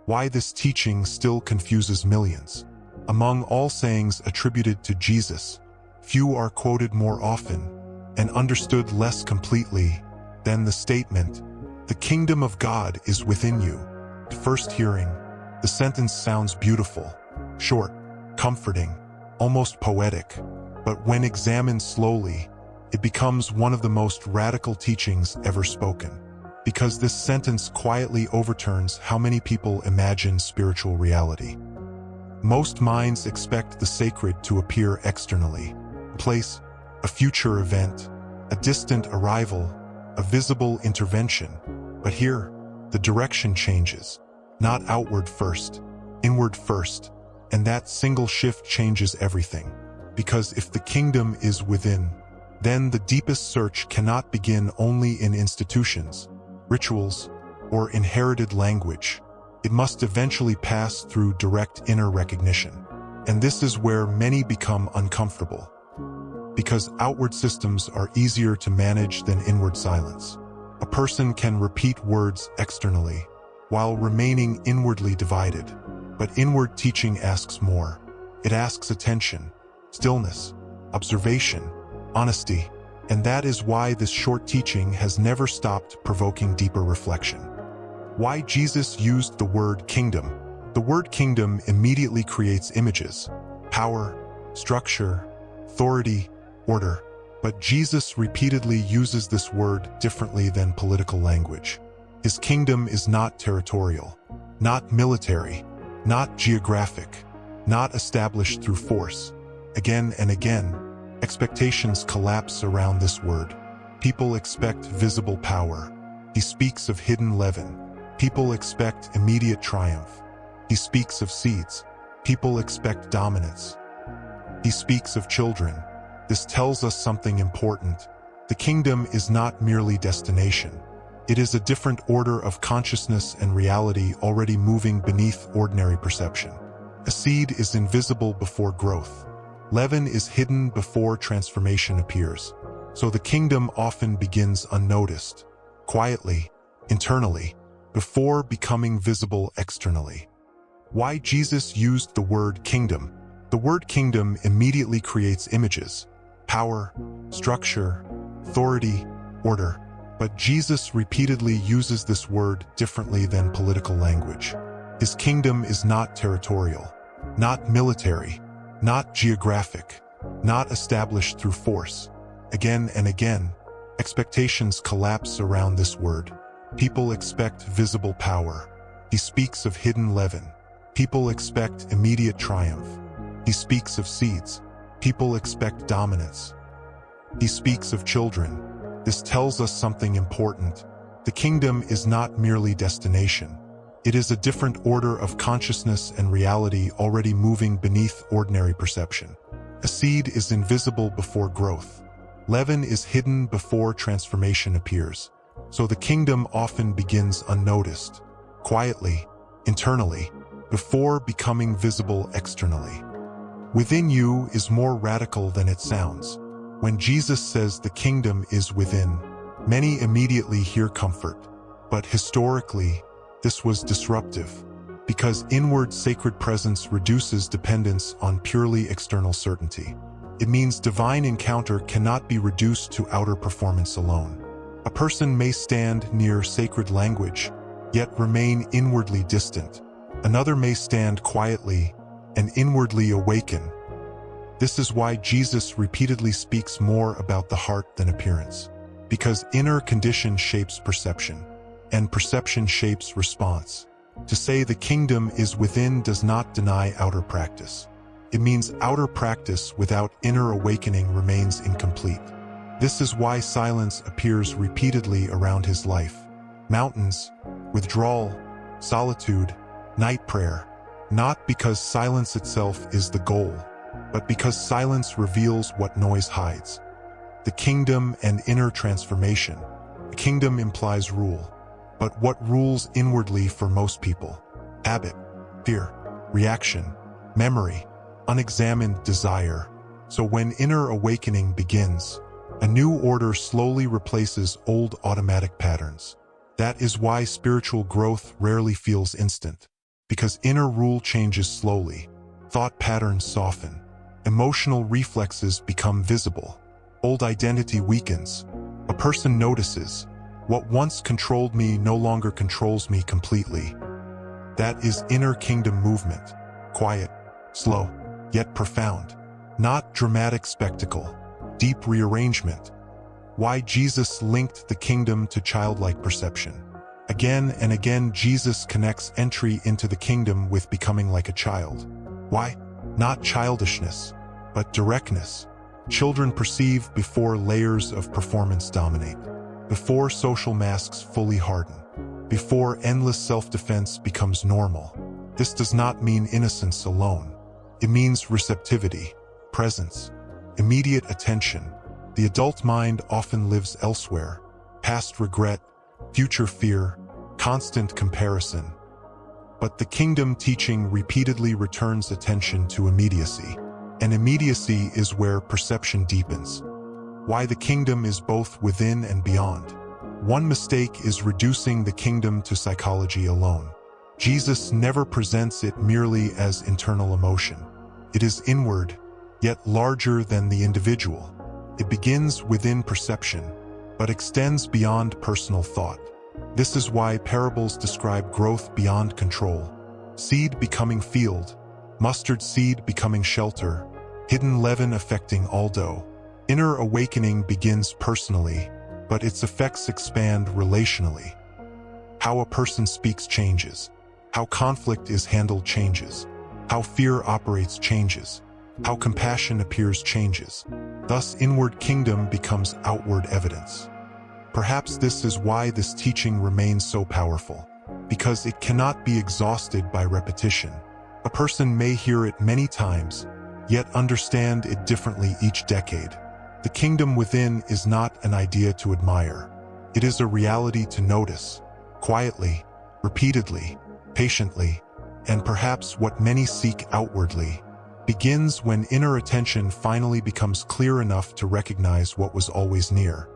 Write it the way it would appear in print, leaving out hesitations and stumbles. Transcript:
why this teaching still confuses millions. Among all sayings attributed to Jesus, few are quoted more often and understood less completely than the statement, "The kingdom of God is within you." At first hearing, the sentence sounds beautiful, short, comforting, almost poetic, but when examined slowly, it becomes one of the most radical teachings ever spoken, because this sentence quietly overturns how many people imagine spiritual reality. Most minds expect the sacred to appear externally, a place, a future event, a distant arrival, a visible intervention. But here, the direction changes, not outward first, inward first, and that single shift changes everything. Because if the kingdom is within, then the deepest search cannot begin only in institutions, rituals, or inherited language. It must eventually pass through direct inner recognition. And this is where many become uncomfortable, because outward systems are easier to manage than inward silence. A person can repeat words externally, while remaining inwardly divided. But inward teaching asks more. It asks attention, stillness, observation, honesty, and that is why this short teaching has never stopped provoking deeper reflection. Why Jesus used the word kingdom. The word kingdom immediately creates images, power, structure, authority, order. But Jesus repeatedly uses this word differently than political language. His kingdom is not territorial, not military, not geographic, not established through force. Again and again, expectations collapse around this word. People expect visible power. He speaks of hidden leaven. People expect immediate triumph. He speaks of seeds. People expect dominance. He speaks of children. This tells us something important. The kingdom is not merely destination. It is a different order of consciousness and reality already moving beneath ordinary perception. A seed is invisible before growth. Leaven is hidden before transformation appears. So the kingdom often begins unnoticed, quietly, internally, before becoming visible externally. Why Jesus used the word kingdom. The word kingdom immediately creates images, power, structure, authority, order. But Jesus repeatedly uses this word differently than political language. His kingdom is not territorial, not military, not geographic, not established through force. Again and again, expectations collapse around this word. People expect visible power. He speaks of hidden leaven. People expect immediate triumph. He speaks of seeds. People expect dominance. He speaks of children. This tells us something important. The kingdom is not merely destination. It is a different order of consciousness and reality already moving beneath ordinary perception. A seed is invisible before growth. Leaven is hidden before transformation appears. So the kingdom often begins unnoticed, quietly, internally, before becoming visible externally. Within you is more radical than it sounds. When Jesus says the kingdom is within, many immediately hear comfort. But historically, this was disruptive, because inward sacred presence reduces dependence on purely external certainty. It means divine encounter cannot be reduced to outer performance alone. A person may stand near sacred language, yet remain inwardly distant. Another may stand quietly and inwardly awaken. This is why Jesus repeatedly speaks more about the heart than appearance, because inner condition shapes perception, and perception shapes response. To say the kingdom is within does not deny outer practice. It means outer practice without inner awakening remains incomplete. This is why silence appears repeatedly around his life. Mountains, withdrawal, solitude, night prayer. Not because silence itself is the goal, but because silence reveals what noise hides. The kingdom and inner transformation. The kingdom implies rule. But what rules inwardly for most people? Habit, fear, reaction, memory, unexamined desire. So when inner awakening begins, a new order slowly replaces old automatic patterns. That is why spiritual growth rarely feels instant. Because inner rule changes slowly, thought patterns soften, emotional reflexes become visible, old identity weakens. A person notices, what once controlled me no longer controls me completely. That is inner kingdom movement, quiet, slow, yet profound. Not dramatic spectacle, deep rearrangement. Why Jesus linked the kingdom to childlike perception. Again and again Jesus connects entry into the kingdom with becoming like a child. Why? Not childishness, but directness. Children perceive before layers of performance dominate, before social masks fully harden, before endless self-defense becomes normal. This does not mean innocence alone. It means receptivity, presence, immediate attention. The adult mind often lives elsewhere, past regret, future fear, constant comparison. But the kingdom teaching repeatedly returns attention to immediacy, and immediacy is where perception deepens. Why the kingdom is both within and beyond. One mistake is reducing the kingdom to psychology alone. Jesus never presents it merely as internal emotion. It is inward, yet larger than the individual. It begins within perception, but extends beyond personal thought. This is why parables describe growth beyond control. Seed becoming field, mustard seed becoming shelter, hidden leaven affecting all dough. Inner awakening begins personally, but its effects expand relationally. How a person speaks changes. How conflict is handled changes. How fear operates changes. How compassion appears changes. Thus, inward kingdom becomes outward evidence. Perhaps this is why this teaching remains so powerful, because it cannot be exhausted by repetition. A person may hear it many times, yet understand it differently each decade. The kingdom within is not an idea to admire. It is a reality to notice, quietly, repeatedly, patiently, and perhaps what many seek outwardly begins when inner attention finally becomes clear enough to recognize what was always near.